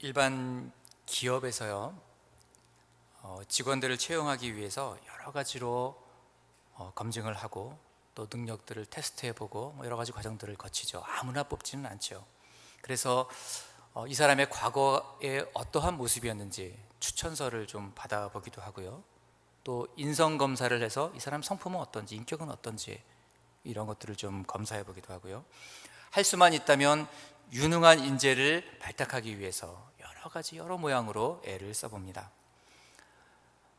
일반 기업에서요, 직원들을 채용하기 위해서 여러 가지로 검증을 하고 또 능력들을 테스트해보고 여러 가지 과정들을 거치죠. 아무나 뽑지는 않죠. 그래서 이 사람의 과거에 어떠한 모습이었는지 추천서를 좀 받아보기도 하고요. 또 인성검사를 해서 이 사람 성품은 어떤지, 인격은 어떤지 이런 것들을 좀 검사해보기도 하고요. 할 수만 있다면 유능한 인재를 발탁하기 위해서 여러 가지 여러 모양으로 애를 써봅니다.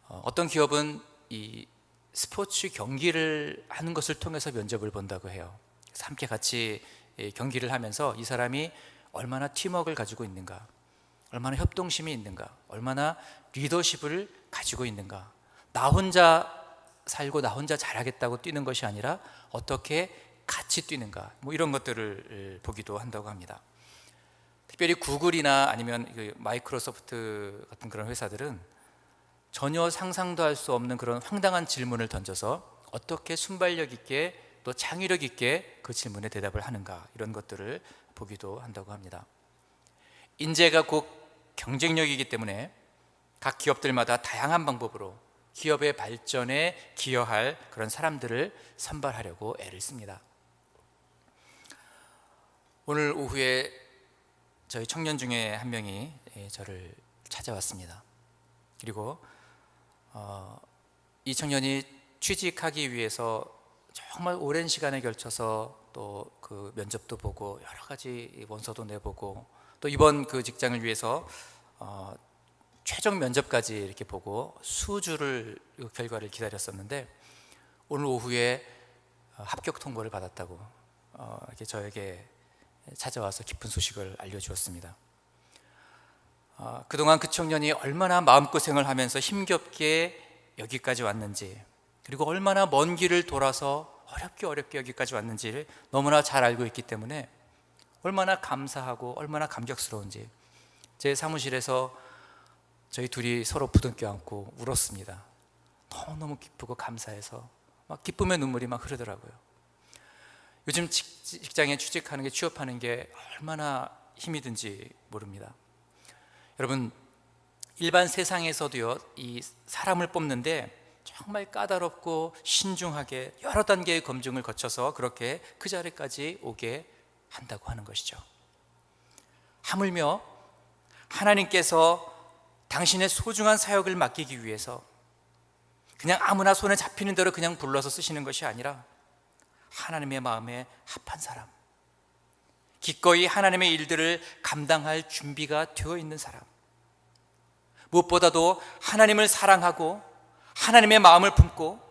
어떤 기업은 이 스포츠 경기를 하는 것을 통해서 면접을 본다고 해요. 그래서 함께 같이 경기를 하면서 이 사람이 얼마나 팀워크를 가지고 있는가, 얼마나 협동심이 있는가, 얼마나 리더십을 가지고 있는가, 나 혼자 살고 나 혼자 잘하겠다고 뛰는 것이 아니라 어떻게 같이 뛰는가, 이런 것들을 보기도 한다고 합니다. 특별히 구글이나 아니면 마이크로소프트 같은 그런 회사들은 전혀 상상도 할 수 없는 그런 황당한 질문을 던져서 어떻게 순발력 있게 또 창의력 있게 그 질문에 대답을 하는가, 이런 것들을 보기도 한다고 합니다. 인재가 곧 경쟁력이기 때문에 각 기업들마다 다양한 방법으로 기업의 발전에 기여할 그런 사람들을 선발하려고 애를 씁니다. 오늘 오후에 저희 청년 중에 한 명이 저를 찾아왔습니다. 그리고 이 청년이 취직하기 위해서 정말 오랜 시간에 걸쳐서 또 그 면접도 보고 여러 가지 원서도 내보고 또 이번 그 직장을 위해서 최종 면접까지 이렇게 보고 수주를 결과를 기다렸었는데, 오늘 오후에 합격 통보를 받았다고 이렇게 저에게 찾아와서 기쁜 소식을 알려주었습니다. 그동안 그 청년이 얼마나 마음고생을 하면서 힘겹게 여기까지 왔는지, 그리고 얼마나 먼 길을 돌아서 어렵게 여기까지 왔는지를 너무나 잘 알고 있기 때문에 얼마나 감사하고 얼마나 감격스러운지 제 사무실에서 저희 둘이 서로 부둥켜 안고 울었습니다. 너무너무 기쁘고 감사해서 막 기쁨의 눈물이 막 흐르더라고요. 요즘 직장에 취업하는 게 얼마나 힘이 든지 모릅니다. 여러분, 일반 세상에서도요, 이 사람을 뽑는데 정말 까다롭고 신중하게 여러 단계의 검증을 거쳐서 그렇게 그 자리까지 오게 한다고 하는 것이죠. 하물며 하나님께서 당신의 소중한 사역을 맡기기 위해서 그냥 아무나 손에 잡히는 대로 그냥 불러서 쓰시는 것이 아니라 하나님의 마음에 합한 사람, 기꺼이 하나님의 일들을 감당할 준비가 되어 있는 사람, 무엇보다도 하나님을 사랑하고 하나님의 마음을 품고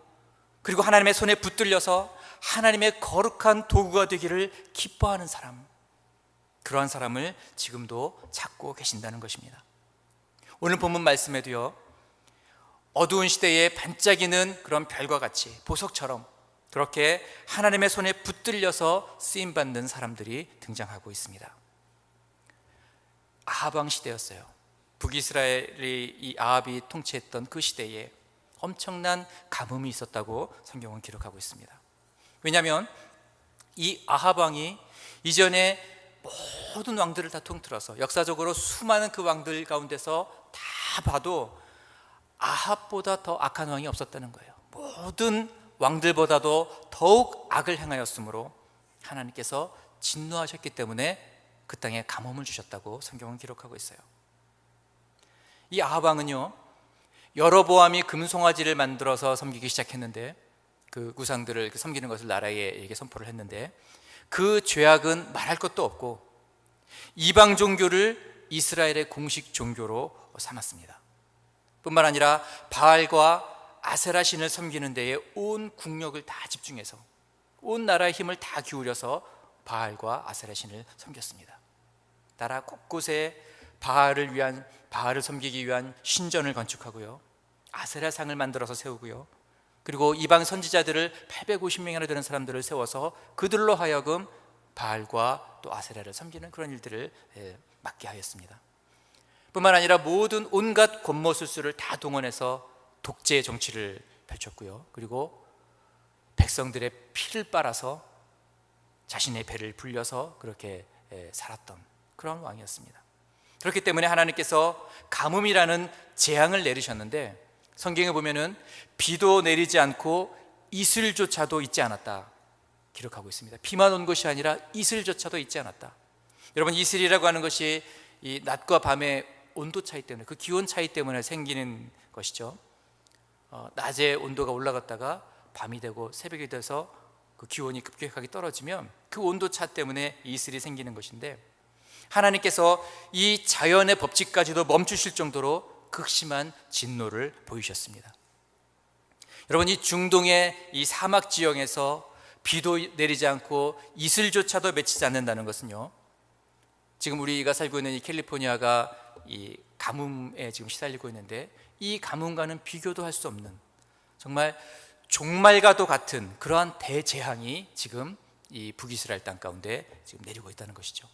그리고 하나님의 손에 붙들려서 하나님의 거룩한 도구가 되기를 기뻐하는 사람, 그러한 사람을 지금도 찾고 계신다는 것입니다. 오늘 본문 말씀에도요, 어두운 시대에 반짝이는 그런 별과 같이 보석처럼 그렇게 하나님의 손에 붙들려서 쓰임받는 사람들이 등장하고 있습니다. 아합 왕 시대였어요. 북이스라엘이 이 아합이 통치했던 그 시대에 엄청난 가뭄이 있었다고 성경은 기록하고 있습니다. 왜냐하면 이 아합 왕이 이전에 모든 왕들을 다 통틀어서 역사적으로 수많은 그 왕들 가운데서 다 봐도 아합보다 더 악한 왕이 없었다는 거예요. 모든 왕들보다도 더욱 악을 행하였으므로 하나님께서 진노하셨기 때문에 그 땅에 가뭄을 주셨다고 성경은 기록하고 있어요. 이 아합 왕은요, 여로보암이 금송아지를 만들어서 섬기기 시작했는데, 그 우상들을 섬기는 것을 나라에 선포를 했는데, 그 죄악은 말할 것도 없고 이방 종교를 이스라엘의 공식 종교로 삼았습니다. 뿐만 아니라 바알과 아세라 신을 섬기는 데에 온 국력을 다 집중해서 온 나라의 힘을 다 기울여서 바알과 아세라 신을 섬겼습니다. 나라 곳곳에 바알을 섬기기 위한 신전을 건축하고요, 아세라상을 만들어서 세우고요, 그리고 이방 선지자들을 850명이나 되는 사람들을 세워서 그들로 하여금 바알과 또 아세라를 섬기는 그런 일들을 맡게 하였습니다. 뿐만 아니라 모든 온갖 권모술수를 다 동원해서 독재 정치를 펼쳤고요, 그리고 백성들의 피를 빨아서 자신의 배를 불려서 그렇게 살았던 그런 왕이었습니다. 그렇기 때문에 하나님께서 가뭄이라는 재앙을 내리셨는데, 성경에 보면은 비도 내리지 않고 이슬조차도 있지 않았다 기록하고 있습니다. 비만 온 것이 아니라 이슬조차도 있지 않았다. 여러분, 이슬이라고 하는 것이 이 낮과 밤의 온도 차이 때문에, 그 기온 차이 때문에 생기는 것이죠. 낮에 온도가 올라갔다가 밤이 되고 새벽이 돼서 그 기온이 급격하게 떨어지면 그 온도 차 때문에 이슬이 생기는 것인데, 하나님께서 이 자연의 법칙까지도 멈추실 정도로 극심한 진노를 보이셨습니다. 여러분, 이 중동의 이 사막 지형에서 비도 내리지 않고 이슬조차도 맺히지 않는다는 것은요, 지금 우리가 살고 있는 이 캘리포니아가 이 가뭄에 지금 시달리고 있는데, 이 가뭄과는 비교도 할 수 없는 정말 종말과도 같은 그러한 대재앙이 지금 이 북이스라엘 땅 가운데 지금 내리고 있다는 것이죠.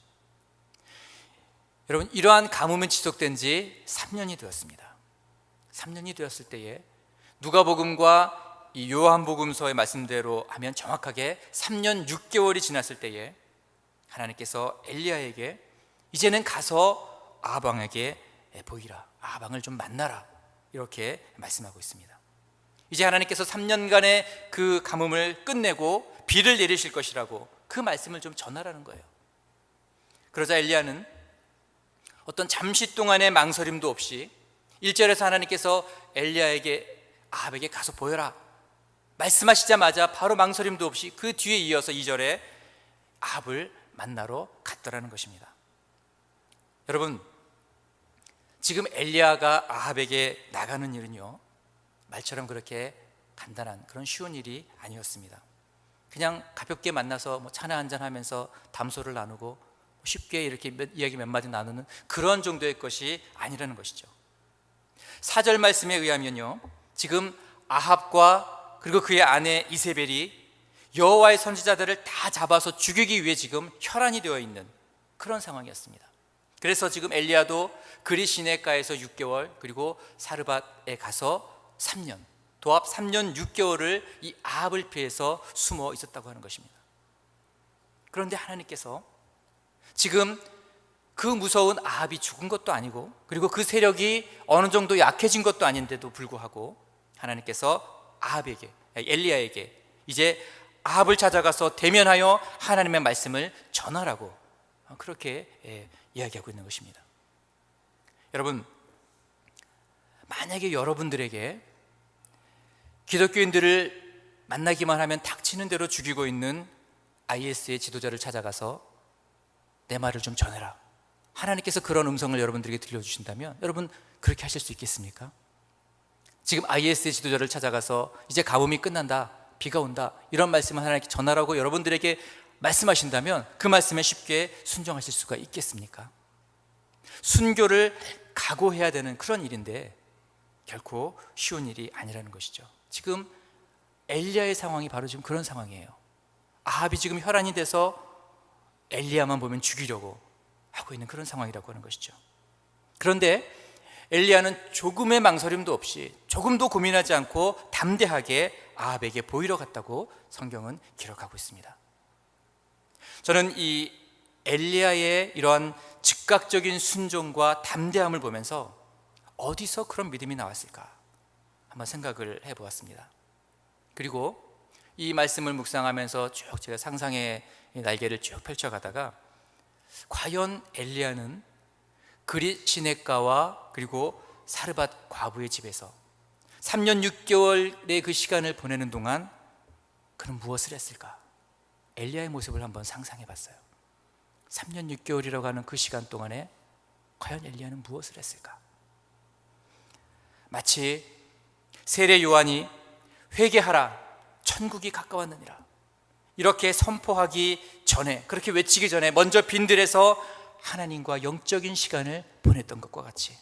여러분, 이러한 가뭄은 지속된 지 3년이 되었습니다. 3년이 되었을 때에 누가복음과 이 요한복음서의 말씀대로 하면 정확하게 3년 6개월이 지났을 때에 하나님께서 엘리야에게 이제는 가서 아방에게 보이라, 아방을 좀 만나라, 이렇게 말씀하고 있습니다. 이제 하나님께서 3년간의 그 가뭄을 끝내고 비를 내리실 것이라고 그 말씀을 좀 전하라는 거예요. 그러자 엘리야는 어떤 잠시 동안의 망설임도 없이 1절에서 하나님께서 엘리야에게 아합에게 가서 보여라 말씀하시자마자 바로 망설임도 없이 그 뒤에 이어서 2절에 아합을 만나러 갔더라는 것입니다. 여러분, 지금 엘리야가 아합에게 나가는 일은요, 말처럼 그렇게 간단한 그런 쉬운 일이 아니었습니다. 그냥 가볍게 만나서 뭐 차나 한잔 하면서 담소를 나누고 쉽게 이렇게 이야기 몇 마디 나누는 그런 정도의 것이 아니라는 것이죠. 4절 말씀에 의하면요, 지금 아합과 그리고 그의 아내 이세벨이 여호와의 선지자들을 다 잡아서 죽이기 위해 지금 혈안이 되어 있는 그런 상황이었습니다. 그래서 지금 엘리야도 그리 시내가에서 6개월, 그리고 사르밧에 가서 3년, 도합 3년 6개월을 이 아합을 피해서 숨어 있었다고 하는 것입니다. 그런데 하나님께서 지금 그 무서운 아합이 죽은 것도 아니고, 그리고 그 세력이 어느 정도 약해진 것도 아닌데도 불구하고 하나님께서 아합에게, 엘리야에게 이제 아합을 찾아가서 대면하여 하나님의 말씀을 전하라고 그렇게 이야기하고 있는 것입니다. 여러분, 만약에 여러분들에게 기독교인들을 만나기만 하면 닥치는 대로 죽이고 있는 IS의 지도자를 찾아가서 내 말을 좀 전해라, 하나님께서 그런 음성을 여러분들에게 들려주신다면 여러분 그렇게 하실 수 있겠습니까? 지금 IS의 지도자를 찾아가서 이제 가뭄이 끝난다, 비가 온다, 이런 말씀을 하나님께 전하라고 여러분들에게 말씀하신다면 그 말씀에 쉽게 순종하실 수가 있겠습니까? 순교를 각오해야 되는 그런 일인데 결코 쉬운 일이 아니라는 것이죠. 지금 엘리야의 상황이 바로 지금 그런 상황이에요. 아합이 지금 혈안이 돼서 엘리야만 보면 죽이려고 하고 있는 그런 상황이라고 하는 것이죠. 그런데 엘리야는 조금의 망설임도 없이, 조금도 고민하지 않고 담대하게 아합에게 보이러 갔다고 성경은 기록하고 있습니다. 저는 이 엘리야의 이러한 즉각적인 순종과 담대함을 보면서 어디서 그런 믿음이 나왔을까 한번 생각을 해보았습니다. 그리고 이 말씀을 묵상하면서 쭉 제가 상상의 날개를 쭉 펼쳐가다가 과연 엘리야는 그리 시냇가와 그리고 사르밧 과부의 집에서 3년 6개월의 그 시간을 보내는 동안 그는 무엇을 했을까? 엘리야의 모습을 한번 상상해 봤어요. 3년 6개월이라고 하는 그 시간 동안에 과연 엘리야는 무엇을 했을까? 마치 세례 요한이 회개하라, 천국이 가까웠느니라, 이렇게 선포하기 전에, 그렇게 외치기 전에 먼저 빈들에서 하나님과 영적인 시간을 보냈던 것과 같이,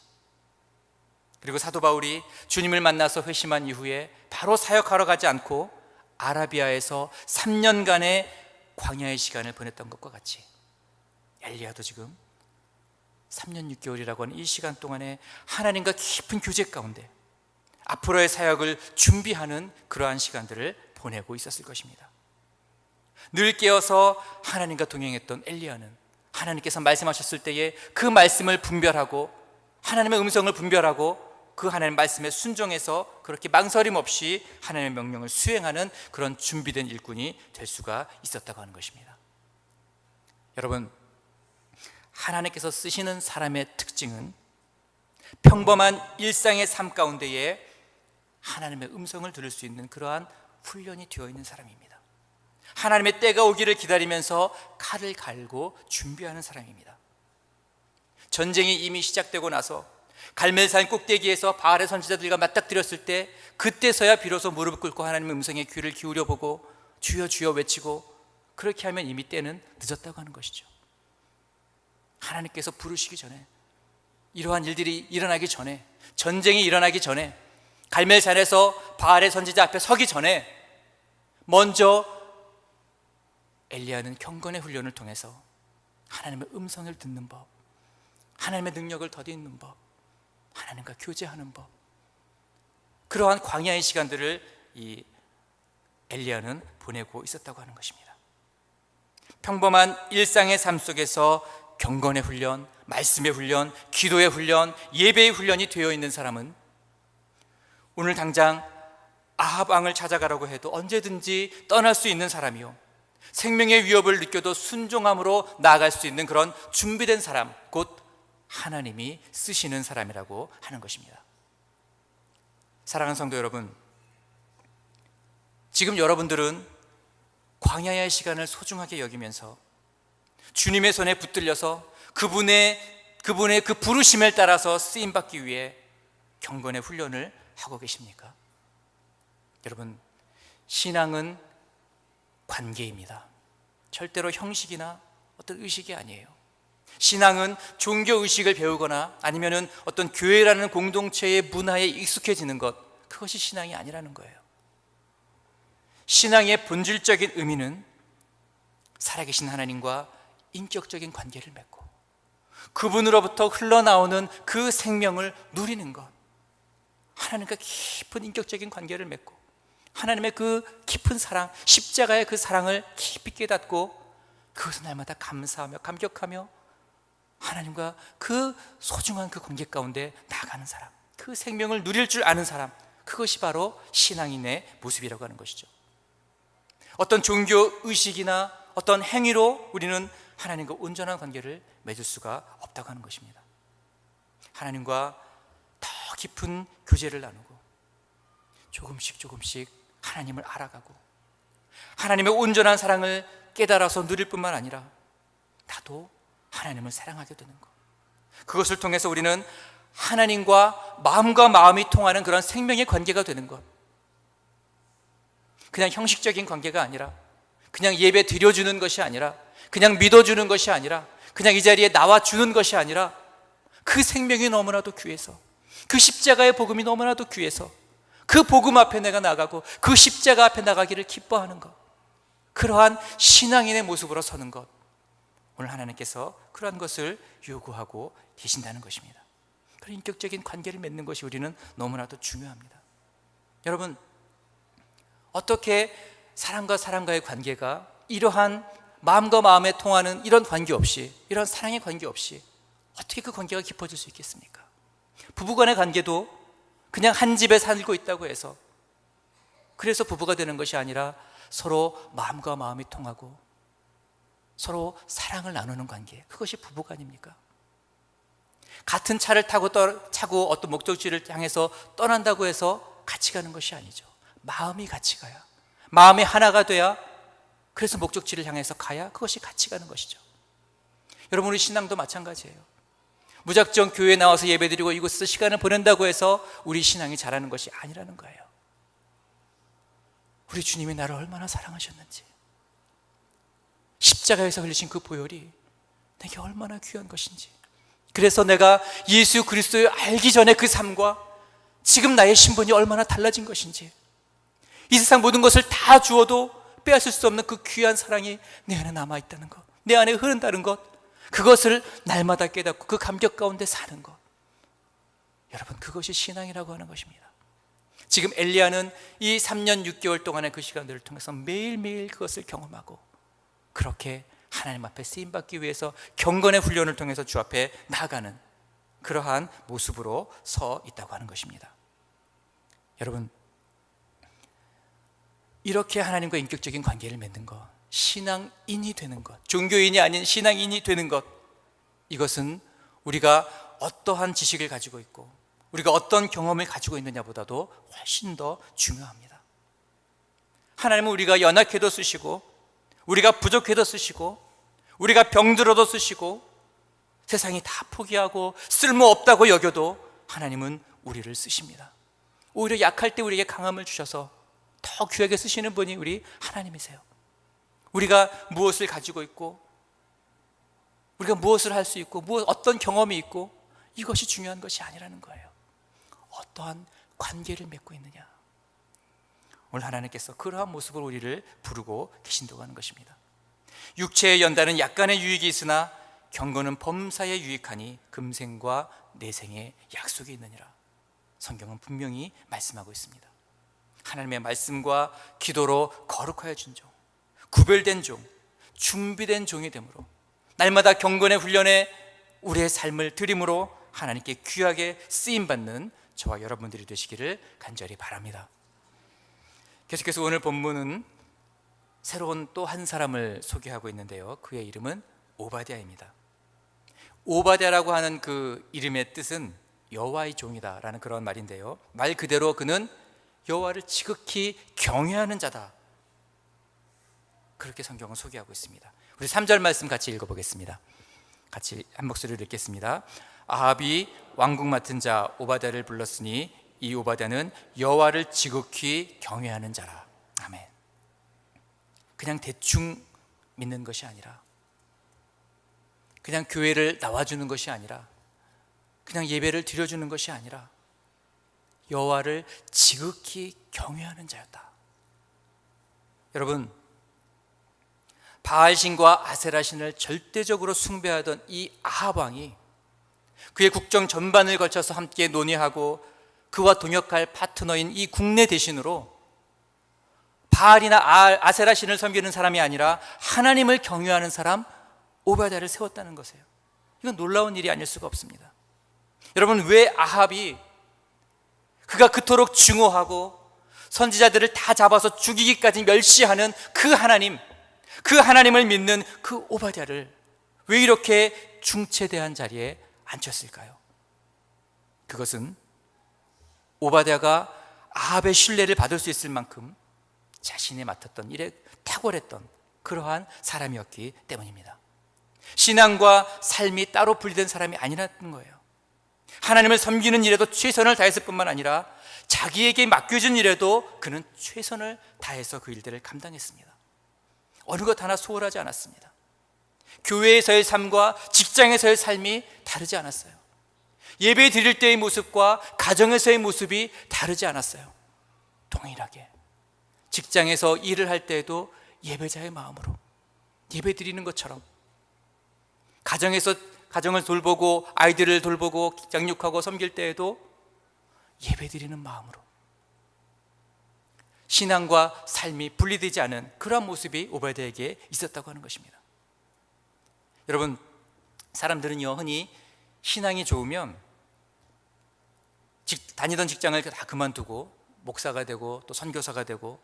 그리고 사도 바울이 주님을 만나서 회심한 이후에 바로 사역하러 가지 않고 아라비아에서 3년간의 광야의 시간을 보냈던 것과 같이 엘리야도 지금 3년 6개월이라고 하는 이 시간 동안에 하나님과 깊은 교제 가운데 앞으로의 사역을 준비하는 그러한 시간들을 보내고 있었을 것입니다. 늘 깨어서 하나님과 동행했던 엘리야는 하나님께서 말씀하셨을 때에 그 말씀을 분별하고 하나님의 음성을 분별하고 그 하나님의 말씀에 순종해서 그렇게 망설임 없이 하나님의 명령을 수행하는 그런 준비된 일꾼이 될 수가 있었다고 하는 것입니다. 여러분, 하나님께서 쓰시는 사람의 특징은 평범한 일상의 삶 가운데에 하나님의 음성을 들을 수 있는 그러한 훈련이 되어 있는 사람입니다. 하나님의 때가 오기를 기다리면서 칼을 갈고 준비하는 사람입니다. 전쟁이 이미 시작되고 나서 갈멜산 꼭대기에서 바알의 선지자들과 맞닥뜨렸을 때 그때서야 비로소 무릎을 꿇고 하나님의 음성에 귀를 기울여 보고 주여 주여 외치고 그렇게 하면 이미 때는 늦었다고 하는 것이죠. 하나님께서 부르시기 전에, 이러한 일들이 일어나기 전에, 전쟁이 일어나기 전에, 갈멜산에서 바알의 선지자 앞에 서기 전에 먼저 엘리야는 경건의 훈련을 통해서 하나님의 음성을 듣는 법, 하나님의 능력을 덧입는 법, 하나님과 교제하는 법, 그러한 광야의 시간들을 이 엘리야는 보내고 있었다고 하는 것입니다. 평범한 일상의 삶 속에서 경건의 훈련, 말씀의 훈련, 기도의 훈련, 예배의 훈련이 되어 있는 사람은 오늘 당장 아합 왕을 찾아가라고 해도 언제든지 떠날 수 있는 사람이요, 생명의 위협을 느껴도 순종함으로 나아갈 수 있는 그런 준비된 사람, 곧 하나님이 쓰시는 사람이라고 하는 것입니다. 사랑하는 성도 여러분, 지금 여러분들은 광야의 시간을 소중하게 여기면서 주님의 손에 붙들려서 그분의 그 부르심을 따라서 쓰임받기 위해 경건의 훈련을 하고 계십니까? 여러분, 신앙은 관계입니다. 절대로 형식이나 어떤 의식이 아니에요. 신앙은 종교의식을 배우거나 아니면은 어떤 교회라는 공동체의 문화에 익숙해지는 것, 그것이 신앙이 아니라는 거예요. 신앙의 본질적인 의미는 살아계신 하나님과 인격적인 관계를 맺고 그분으로부터 흘러나오는 그 생명을 누리는 것, 하나님과 깊은 인격적인 관계를 맺고 하나님의 그 깊은 사랑, 십자가의 그 사랑을 깊이 깨닫고 그것을 날마다 감사하며 감격하며 하나님과 그 소중한 그 관계 가운데 나가는 사람, 그 생명을 누릴 줄 아는 사람, 그것이 바로 신앙인의 모습이라고 하는 것이죠. 어떤 종교 의식이나 어떤 행위로 우리는 하나님과 온전한 관계를 맺을 수가 없다고 하는 것입니다. 하나님과 더 깊은 교제를 나누고 조금씩 하나님을 알아가고 하나님의 온전한 사랑을 깨달아서 누릴 뿐만 아니라 나도 하나님을 사랑하게 되는 것, 그것을 통해서 우리는 하나님과 마음이 통하는 그런 생명의 관계가 되는 것, 그냥 형식적인 관계가 아니라, 그냥 예배 드려주는 것이 아니라, 그냥 믿어주는 것이 아니라, 그냥 이 자리에 나와주는 것이 아니라 그 생명이 너무나도 귀해서, 그 십자가의 복음이 너무나도 귀해서 그 복음 앞에 내가 나가고 그 십자가 앞에 나가기를 기뻐하는 것, 그러한 신앙인의 모습으로 서는 것, 오늘 하나님께서 그러한 것을 요구하고 계신다는 것입니다. 그런 인격적인 관계를 맺는 것이 우리는 너무나도 중요합니다. 여러분, 어떻게 사람과 사람과의 관계가 이러한 마음과 마음에 통하는 이런 관계 없이, 이런 사랑의 관계 없이 어떻게 그 관계가 깊어질 수 있겠습니까? 부부간의 관계도 그냥 한 집에 살고 있다고 해서 그래서 부부가 되는 것이 아니라 서로 마음과 마음이 통하고 서로 사랑을 나누는 관계, 그것이 부부가 아닙니까? 같은 차를 차고 어떤 목적지를 향해서 떠난다고 해서 같이 가는 것이 아니죠. 마음이 같이 가야, 마음이 하나가 돼야, 그래서 목적지를 향해서 가야 그것이 같이 가는 것이죠. 여러분, 우리 신앙도 마찬가지예요. 무작정 교회에 나와서 예배드리고 이곳에서 시간을 보낸다고 해서 우리 신앙이 자라는 것이 아니라는 거예요. 우리 주님이 나를 얼마나 사랑하셨는지, 십자가에서 흘리신 그 보혈이 내게 얼마나 귀한 것인지, 그래서 내가 예수 그리스도를 알기 전에 그 삶과 지금 나의 신분이 얼마나 달라진 것인지, 이 세상 모든 것을 다 주어도 빼앗을 수 없는 그 귀한 사랑이 내 안에 남아있다는 것, 내 안에 흐른다는 것, 그것을 날마다 깨닫고 그 감격 가운데 사는 것, 여러분, 그것이 신앙이라고 하는 것입니다. 지금 엘리야는 이 3년 6개월 동안의 그 시간들을 통해서 매일매일 그것을 경험하고 그렇게 하나님 앞에 쓰임받기 위해서 경건의 훈련을 통해서 주 앞에 나아가는 그러한 모습으로 서 있다고 하는 것입니다. 여러분, 이렇게 하나님과 인격적인 관계를 맺는 것, 신앙인이 되는 것, 종교인이 아닌 신앙인이 되는 것, 이것은 우리가 어떠한 지식을 가지고 있고 우리가 어떤 경험을 가지고 있느냐보다도 훨씬 더 중요합니다. 하나님은 우리가 연약해도 쓰시고 우리가 부족해도 쓰시고 우리가 병들어도 쓰시고 세상이 다 포기하고 쓸모없다고 여겨도 하나님은 우리를 쓰십니다. 오히려 약할 때 우리에게 강함을 주셔서 더 귀하게 쓰시는 분이 우리 하나님이세요. 우리가 무엇을 가지고 있고 우리가 무엇을 할 수 있고 어떤 경험이 있고 이것이 중요한 것이 아니라는 거예요. 어떠한 관계를 맺고 있느냐. 오늘 하나님께서 그러한 모습으로 우리를 부르고 계신다고 하는 것입니다. 육체의 연단은 약간의 유익이 있으나 경건은 범사에 유익하니 금생과 내생의 약속이 있느니라. 성경은 분명히 말씀하고 있습니다. 하나님의 말씀과 기도로 거룩하여 준 종, 구별된 종, 준비된 종이 되므로 날마다 경건의 훈련에 우리의 삶을 드림으로 하나님께 귀하게 쓰임받는 저와 여러분들이 되시기를 간절히 바랍니다. 계속해서 오늘 본문은 새로운 또 한 사람을 소개하고 있는데요, 그의 이름은 오바댜입니다. 오바댜라고 하는 그 이름의 뜻은 여호와의 종이다라는 그런 말인데요, 말 그대로 그는 여호와를 지극히 경외하는 자다, 그렇게 성경은 소개하고 있습니다. 우리 3절 말씀 같이 읽어보겠습니다. 같이 한 목소리로 읽겠습니다. 아합이 왕국 맡은 자 오바댜를 불렀으니 이 오바댜는 여호와를 지극히 경외하는 자라. 아멘. 그냥 대충 믿는 것이 아니라, 그냥 교회를 나와주는 것이 아니라, 그냥 예배를 드려주는 것이 아니라 여호와를 지극히 경외하는 자였다. 여러분, 바알신과 아세라신을 절대적으로 숭배하던 이 아합 왕이 그의 국정 전반을 걸쳐서 함께 논의하고 그와 동역할 파트너인 이 국내 대신으로 바알이나 아세라신을 섬기는 사람이 아니라 하나님을 경외하는 사람 오바댜를 세웠다는 것이에요. 이건 놀라운 일이 아닐 수가 없습니다. 여러분, 왜 아합이 그가 그토록 증오하고 선지자들을 다 잡아서 죽이기까지 멸시하는 그 하나님을 믿는 그 오바댜를 왜 이렇게 중체대한 자리에 앉혔을까요? 그것은 오바댜가 아합의 신뢰를 받을 수 있을 만큼 자신이 맡았던 일에 탁월했던 그러한 사람이었기 때문입니다. 신앙과 삶이 따로 분리된 사람이 아니라는 거예요. 하나님을 섬기는 일에도 최선을 다했을 뿐만 아니라 자기에게 맡겨진 일에도 그는 최선을 다해서 그 일들을 감당했습니다. 어느 것 하나 소홀하지 않았습니다. 교회에서의 삶과 직장에서의 삶이 다르지 않았어요. 예배 드릴 때의 모습과 가정에서의 모습이 다르지 않았어요. 동일하게 직장에서 일을 할 때에도 예배자의 마음으로 예배 드리는 것처럼, 가정에서 가정을 돌보고 아이들을 돌보고 양육하고 섬길 때에도 예배 드리는 마음으로 신앙과 삶이 분리되지 않은 그러한 모습이 오바댜에게 있었다고 하는 것입니다. 여러분, 사람들은요, 흔히 신앙이 좋으면 다니던 직장을 다 그만두고 목사가 되고 또 선교사가 되고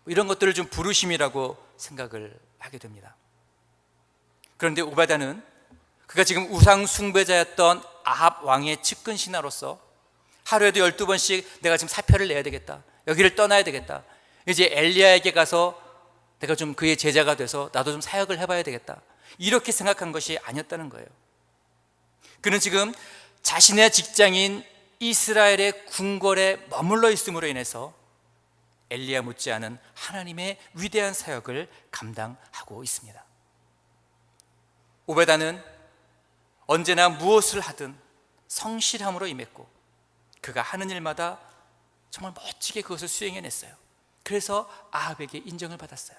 이런 것들을 좀 부르심이라고 생각을 하게 됩니다. 그런데 오바댜는 그가 지금 우상 숭배자였던 아합 왕의 측근 신하로서 하루에도 12번씩 내가 지금 사표를 내야 되겠다, 여기를 떠나야 되겠다, 이제 엘리야에게 가서 내가 좀 그의 제자가 돼서 나도 좀 사역을 해봐야 되겠다, 이렇게 생각한 것이 아니었다는 거예요. 그는 지금 자신의 직장인 이스라엘의 궁궐에 머물러 있음으로 인해서 엘리야 못지않은 하나님의 위대한 사역을 감당하고 있습니다. 오베다는 언제나 무엇을 하든 성실함으로 임했고 그가 하는 일마다 정말 멋지게 그것을 수행해냈어요. 그래서 아합에게 인정을 받았어요.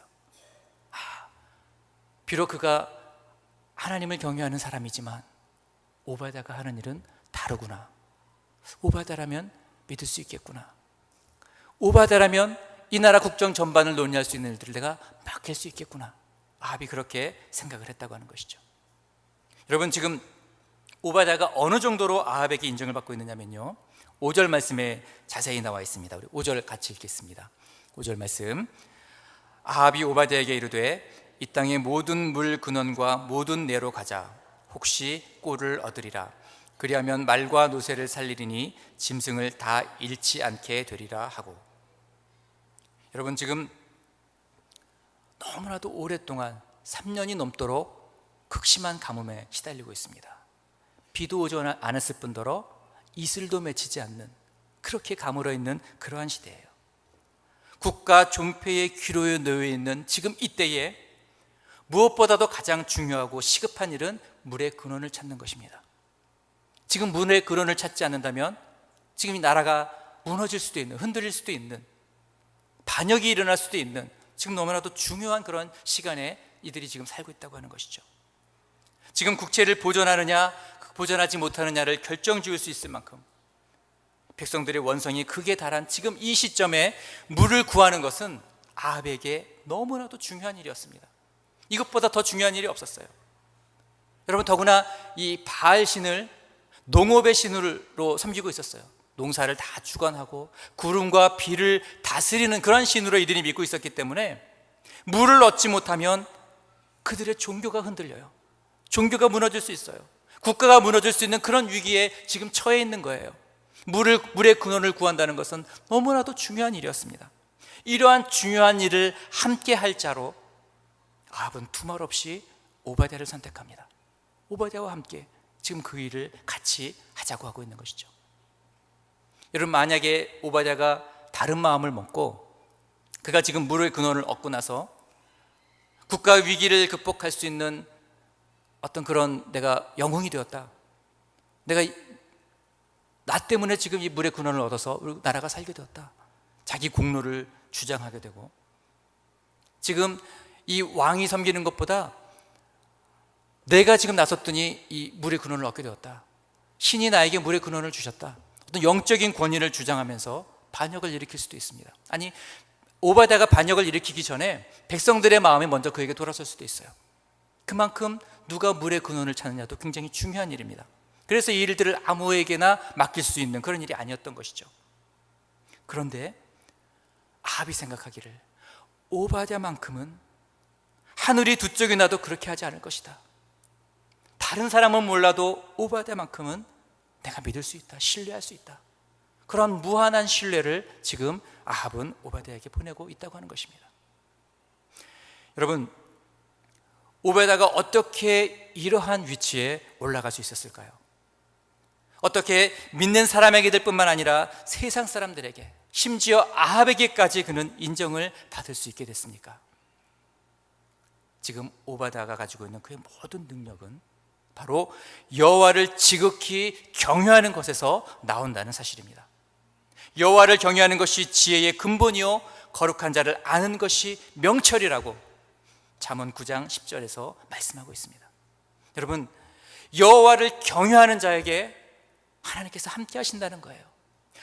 비록 그가 하나님을 경외하는 사람이지만 오바댜가 하는 일은 다르구나. 오바댜라면 믿을 수 있겠구나. 오바댜라면 이 나라 국정 전반을 논의할 수 있는 일들을 내가 맡길 수 있겠구나. 아합이 그렇게 생각을 했다고 하는 것이죠. 여러분, 지금 오바댜가 어느 정도로 아합에게 인정을 받고 있느냐면요, 5절 말씀에 자세히 나와 있습니다. 우리 5절 같이 읽겠습니다. 5절 말씀. 아합이 오바댜에게 이르되 이 땅의 모든 물 근원과 모든 내로 가자. 혹시 꼴을 얻으리라. 그리하면 말과 노새를 살리리니 짐승을 다 잃지 않게 되리라 하고. 여러분, 지금 너무나도 오랫동안 3년이 넘도록 극심한 가뭄에 시달리고 있습니다. 비도 오지 않았을 뿐더러 이슬도 맺히지 않는, 그렇게 가물어 있는 그러한 시대예요. 국가 존폐의 기로에 놓여 있는 지금 이때에 무엇보다도 가장 중요하고 시급한 일은 물의 근원을 찾는 것입니다. 지금 물의 근원을 찾지 않는다면 지금 이 나라가 무너질 수도 있는, 흔들릴 수도 있는, 반역이 일어날 수도 있는 지금 너무나도 중요한 그런 시간에 이들이 지금 살고 있다고 하는 것이죠. 지금 국채를 보존하느냐 보존하지 못하느냐를 결정지을 수 있을 만큼 백성들의 원성이 극에 달한 지금 이 시점에 물을 구하는 것은 아합에게 너무나도 중요한 일이었습니다. 이것보다 더 중요한 일이 없었어요. 여러분, 더구나 이 바알 신을 농업의 신으로 섬기고 있었어요. 농사를 다 주관하고 구름과 비를 다스리는 그런 신으로 이들이 믿고 있었기 때문에 물을 얻지 못하면 그들의 종교가 흔들려요. 종교가 무너질 수 있어요. 국가가 무너질 수 있는 그런 위기에 지금 처해 있는 거예요. 물의 근원을 구한다는 것은 너무나도 중요한 일이었습니다. 이러한 중요한 일을 함께 할 자로 아합은 두말 없이 오바댜를 선택합니다. 오바댜와 함께 지금 그 일을 같이 하자고 하고 있는 것이죠. 여러분, 만약에 오바댜가 다른 마음을 먹고 그가 지금 물의 근원을 얻고 나서 국가 위기를 극복할 수 있는 어떤 그런 내가 영웅이 되었다, 내가 나 때문에 지금 이 물의 근원을 얻어서 우리 나라가 살게 되었다, 자기 공로를 주장하게 되고, 지금 이 왕이 섬기는 것보다 내가 지금 나섰더니 이 물의 근원을 얻게 되었다, 신이 나에게 물의 근원을 주셨다, 어떤 영적인 권위를 주장하면서 반역을 일으킬 수도 있습니다. 아니, 오바댜가 반역을 일으키기 전에 백성들의 마음이 먼저 그에게 돌아설 수도 있어요. 그만큼 누가 물의 근원을 찾느냐도 굉장히 중요한 일입니다. 그래서 이 일들을 아무에게나 맡길 수 있는 그런 일이 아니었던 것이죠. 그런데 아합이 생각하기를 오바댜만큼은 하늘이 두 쪽이 나도 그렇게 하지 않을 것이다. 다른 사람은 몰라도 오바댜만큼은 내가 믿을 수 있다, 신뢰할 수 있다. 그런 무한한 신뢰를 지금 아합은 오바댜에게 보내고 있다고 하는 것입니다. 여러분, 오바댜가 어떻게 이러한 위치에 올라갈 수 있었을까요? 어떻게 믿는 사람에게들 뿐만 아니라 세상 사람들에게, 심지어 아합에게까지 그는 인정을 받을 수 있게 됐습니까? 지금 오바댜가 가지고 있는 그의 모든 능력은 바로 여호와를 지극히 경외하는 것에서 나온다는 사실입니다. 여호와를 경외하는 것이 지혜의 근본이요 거룩한 자를 아는 것이 명철이라고 잠언 9장 10절에서 말씀하고 있습니다. 여러분, 여호와를 경외하는 자에게 하나님께서 함께 하신다는 거예요.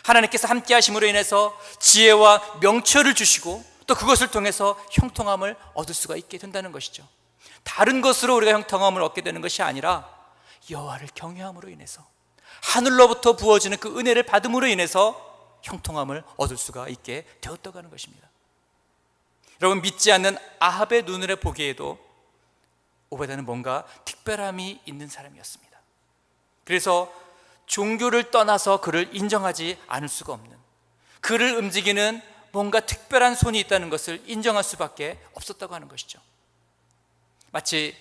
하나님께서 함께 하심으로 인해서 지혜와 명철을 주시고 또 그것을 통해서 형통함을 얻을 수가 있게 된다는 것이죠. 다른 것으로 우리가 형통함을 얻게 되는 것이 아니라 여호와를 경외함으로 인해서, 하늘로부터 부어지는 그 은혜를 받음으로 인해서 형통함을 얻을 수가 있게 되었다고 하는 것입니다. 여러분, 믿지 않는 아합의 눈으로 보기에도 오바댜는 뭔가 특별함이 있는 사람이었습니다. 그래서 종교를 떠나서 그를 인정하지 않을 수가 없는, 그를 움직이는 뭔가 특별한 손이 있다는 것을 인정할 수밖에 없었다고 하는 것이죠. 마치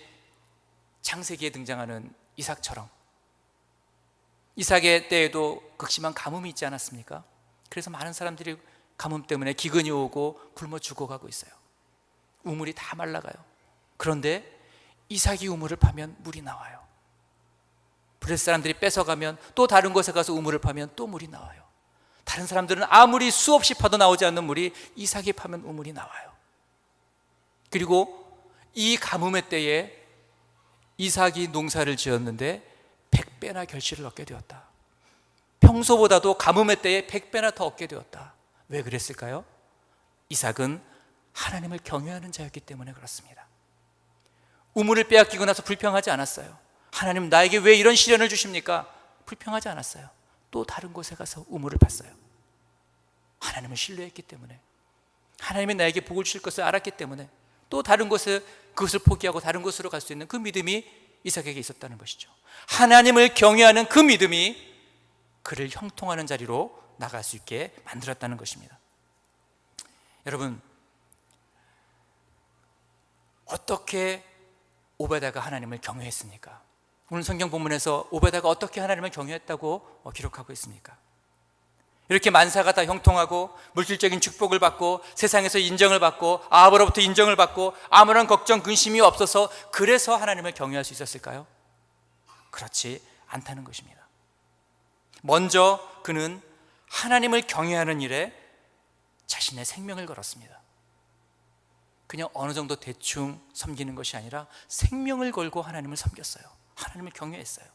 창세기에 등장하는 이삭처럼, 이삭의 때에도 극심한 가뭄이 있지 않았습니까? 그래서 많은 사람들이 가뭄 때문에 기근이 오고 굶어 죽어가고 있어요. 우물이 다 말라가요. 그런데 이삭이 우물을 파면 물이 나와요. 브레스 사람들이 뺏어가면 또 다른 곳에 가서 우물을 파면 또 물이 나와요. 다른 사람들은 아무리 수없이 파도 나오지 않는 물이 이삭이 파면 우물이 나와요. 그리고 이 가뭄의 때에 이삭이 농사를 지었는데 100배나 결실을 얻게 되었다. 평소보다도 가뭄의 때에 100배나 더 얻게 되었다. 왜 그랬을까요? 이삭은 하나님을 경외하는 자였기 때문에 그렇습니다. 우물을 빼앗기고 나서 불평하지 않았어요. 하나님 나에게 왜 이런 시련을 주십니까? 불평하지 않았어요. 또 다른 곳에 가서 우물을 팠어요. 하나님을 신뢰했기 때문에, 하나님이 나에게 복을 주실 것을 알았기 때문에 또 다른 곳에 그것을 포기하고 다른 곳으로 갈 수 있는 그 믿음이 이삭에게 있었다는 것이죠. 하나님을 경외하는 그 믿음이 그를 형통하는 자리로 나갈 수 있게 만들었다는 것입니다. 여러분, 어떻게 오베다가 하나님을 경외했습니까? 오늘 성경 본문에서 오베다가 어떻게 하나님을 경외했다고 기록하고 있습니까? 이렇게 만사가 다 형통하고 물질적인 축복을 받고 세상에서 인정을 받고 아합으로부터 인정을 받고 아무런 걱정 근심이 없어서 그래서 하나님을 경외할 수 있었을까요? 그렇지 않다는 것입니다. 먼저 그는 하나님을 경외하는 일에 자신의 생명을 걸었습니다. 그냥 어느 정도 대충 섬기는 것이 아니라 생명을 걸고 하나님을 섬겼어요. 하나님을 경외했어요.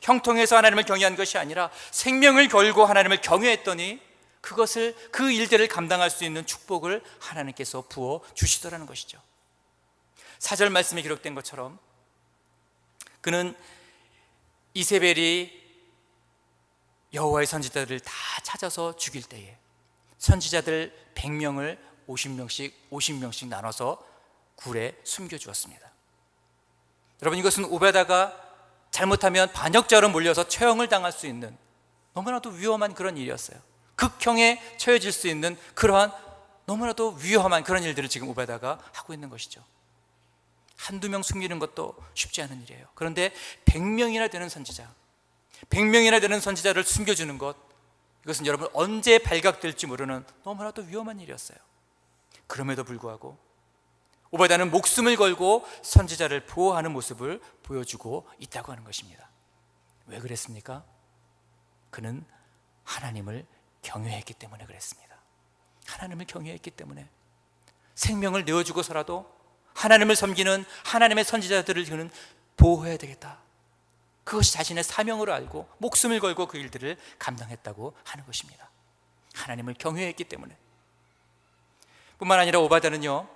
형통해서 하나님을 경외한 것이 아니라 생명을 걸고 하나님을 경외했더니 그것을, 그 일들을 감당할 수 있는 축복을 하나님께서 부어 주시더라는 것이죠. 4절 말씀에 기록된 것처럼 그는 이세벨이 여호와의 선지자들을 다 찾아서 죽일 때에 선지자들 100명을 50명씩 나눠서 굴에 숨겨주었습니다. 여러분, 이것은 오베다가 잘못하면 반역자로 몰려서 처형을 당할 수 있는 너무나도 위험한 그런 일이었어요. 극형에 처해질 수 있는 그러한 너무나도 위험한 그런 일들을 지금 오베다가 하고 있는 것이죠. 한두 명 숨기는 것도 쉽지 않은 일이에요. 그런데 100명이나 되는 선지자, 100명이나 되는 선지자를 숨겨주는 것, 이것은 여러분 언제 발각될지 모르는 너무나도 위험한 일이었어요. 그럼에도 불구하고 오베다는 목숨을 걸고 선지자를 보호하는 모습을 보여주고 있다고 하는 것입니다. 왜 그랬습니까? 그는 하나님을 경외했기 때문에 그랬습니다. 하나님을 경외했기 때문에 생명을 내어주고서라도 하나님을 섬기는 하나님의 선지자들을 그는 보호해야 되겠다, 그것이 자신의 사명으로 알고 목숨을 걸고 그 일들을 감당했다고 하는 것입니다. 하나님을 경외했기 때문에. 뿐만 아니라 오바다는요,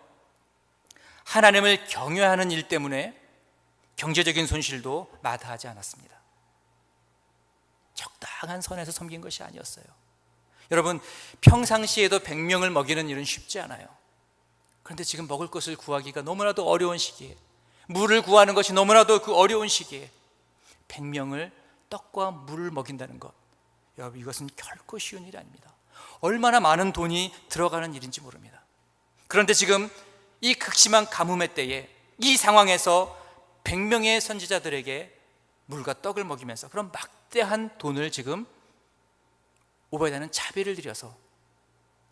하나님을 경외하는 일 때문에 경제적인 손실도 마다하지 않았습니다. 적당한 선에서 섬긴 것이 아니었어요. 여러분, 평상시에도 100명을 먹이는 일은 쉽지 않아요. 그런데 지금 먹을 것을 구하기가 너무나도 어려운 시기에, 물을 구하는 것이 너무나도 그 어려운 시기에 100명을 떡과 물을 먹인다는 것, 여러분, 이것은 결코 쉬운 일이 아닙니다. 얼마나 많은 돈이 들어가는 일인지 모릅니다. 그런데 지금 이 극심한 가뭄의 때에, 이 상황에서 100명의 선지자들에게 물과 떡을 먹이면서 그런 막대한 돈을 지금 오바다는 자비를 들여서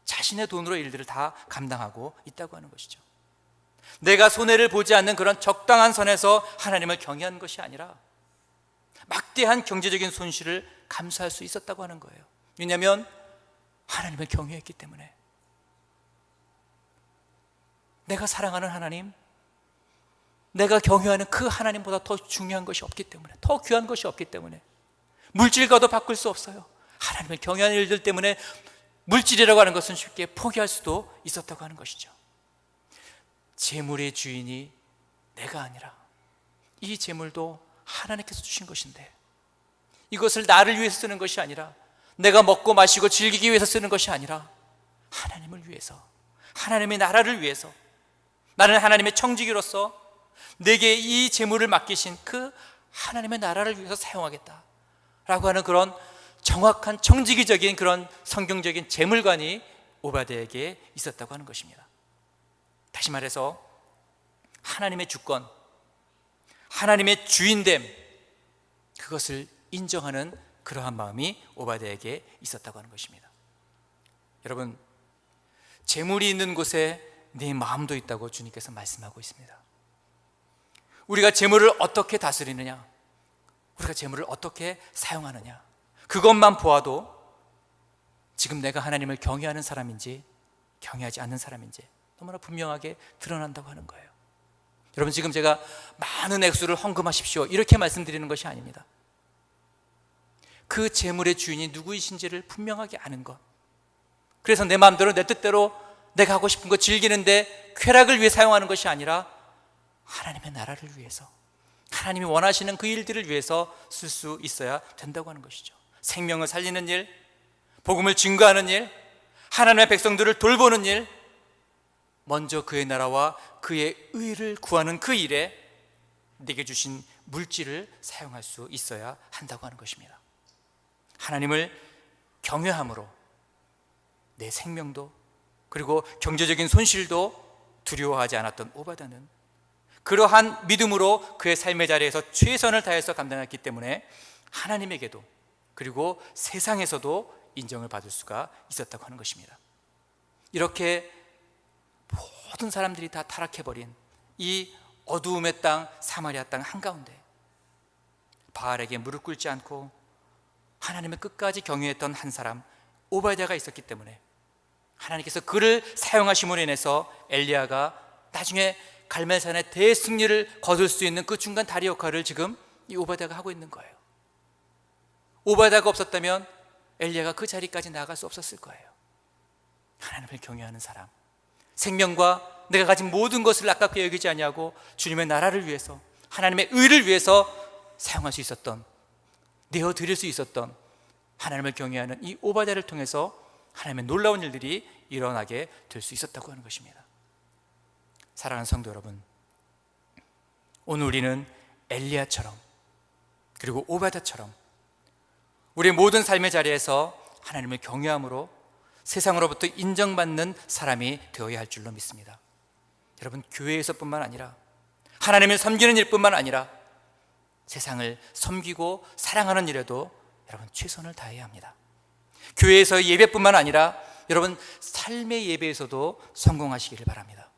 자신의 돈으로 일들을 다 감당하고 있다고 하는 것이죠. 내가 손해를 보지 않는 그런 적당한 선에서 하나님을 경외한 것이 아니라 막대한 경제적인 손실을 감수할 수 있었다고 하는 거예요. 왜냐하면 하나님을 경외했기 때문에. 내가 사랑하는 하나님, 내가 경외하는 그 하나님보다 더 중요한 것이 없기 때문에, 더 귀한 것이 없기 때문에, 물질과도 바꿀 수 없어요. 하나님을 경외하는 일들 때문에 물질이라고 하는 것은 쉽게 포기할 수도 있었다고 하는 것이죠. 재물의 주인이 내가 아니라 이 재물도 하나님께서 주신 것인데, 이것을 나를 위해서 쓰는 것이 아니라, 내가 먹고 마시고 즐기기 위해서 쓰는 것이 아니라 하나님을 위해서, 하나님의 나라를 위해서, 나는 하나님의 청지기로서 내게 이 재물을 맡기신 그 하나님의 나라를 위해서 사용하겠다 라고 하는 그런 정확한 청지기적인 그런 성경적인 재물관이 오바댜에게 있었다고 하는 것입니다. 다시 말해서 하나님의 주권, 하나님의 주인됨, 그것을 인정하는 그러한 마음이 오바댜에게 있었다고 하는 것입니다. 여러분, 재물이 있는 곳에 내 마음도 있다고 주님께서 말씀하고 있습니다. 우리가 재물을 어떻게 다스리느냐, 우리가 재물을 어떻게 사용하느냐, 그것만 보아도 지금 내가 하나님을 경외하는 사람인지 경외하지 않는 사람인지 너무나 분명하게 드러난다고 하는 거예요. 여러분, 지금 제가 많은 액수를 헌금하십시오 이렇게 말씀드리는 것이 아닙니다. 그 재물의 주인이 누구이신지를 분명하게 아는 것, 그래서 내 마음대로 내 뜻대로 내가 하고 싶은 거 즐기는데 쾌락을 위해 사용하는 것이 아니라 하나님의 나라를 위해서, 하나님이 원하시는 그 일들을 위해서 쓸 수 있어야 된다고 하는 것이죠. 생명을 살리는 일, 복음을 증거하는 일, 하나님의 백성들을 돌보는 일, 먼저 그의 나라와 그의 의를 구하는 그 일에 내게 주신 물질을 사용할 수 있어야 한다고 하는 것입니다. 하나님을 경외함으로 내 생명도 그리고 경제적인 손실도 두려워하지 않았던 오바다는 그러한 믿음으로 그의 삶의 자리에서 최선을 다해서 감당했기 때문에 하나님에게도 그리고 세상에서도 인정을 받을 수가 있었다고 하는 것입니다. 이렇게 모든 사람들이 다 타락해버린 이 어두움의 땅 사마리아 땅 한가운데 바알에게 무릎 꿇지 않고 하나님을 끝까지 경외했던 한 사람 오바댜가 있었기 때문에 하나님께서 그를 사용하심으로 인해서 엘리야가 나중에 갈멜산의 대승리를 거둘 수 있는 그 중간 다리 역할을 지금 이 오바댜가 하고 있는 거예요. 오바댜가 없었다면 엘리야가 그 자리까지 나아갈 수 없었을 거예요. 하나님을 경외하는 사람, 생명과 내가 가진 모든 것을 아깝게 여기지 아니하고 주님의 나라를 위해서, 하나님의 의를 위해서 사용할 수 있었던, 내어드릴 수 있었던 하나님을 경외하는 이 오바댜를 통해서 하나님의 놀라운 일들이 일어나게 될 수 있었다고 하는 것입니다. 사랑하는 성도 여러분, 오늘 우리는 엘리야처럼 그리고 오바댜처럼 우리의 모든 삶의 자리에서 하나님을 경외함으로 세상으로부터 인정받는 사람이 되어야 할 줄로 믿습니다. 여러분, 교회에서뿐만 아니라 하나님을 섬기는 일뿐만 아니라 세상을 섬기고 사랑하는 일에도 여러분 최선을 다해야 합니다. 교회에서의 예배뿐만 아니라 여러분 삶의 예배에서도 성공하시기를 바랍니다.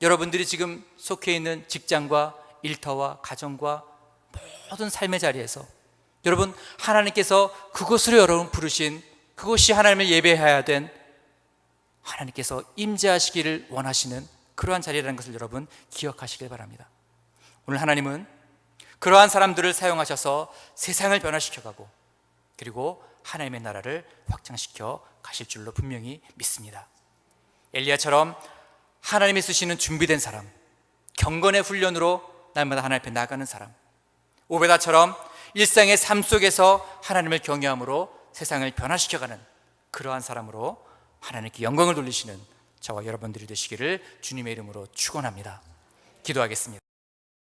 여러분들이 지금 속해 있는 직장과 일터와 가정과 모든 삶의 자리에서 여러분 하나님께서 그곳으로 여러분 부르신 그것이 하나님을 예배해야 된 하나님께서 임재하시기를 원하시는 그러한 자리라는 것을 여러분 기억하시길 바랍니다. 오늘 하나님은 그러한 사람들을 사용하셔서 세상을 변화시켜가고 그리고 하나님의 나라를 확장시켜 가실 줄로 분명히 믿습니다. 엘리야처럼 하나님이 쓰시는 준비된 사람, 경건의 훈련으로 날마다 하나님 앞에 나가는 사람, 오베다처럼 일상의 삶 속에서 하나님을 경외함으로 세상을 변화시켜가는 그러한 사람으로 하나님께 영광을 돌리시는 저와 여러분들이 되시기를 주님의 이름으로 축원합니다. 기도하겠습니다.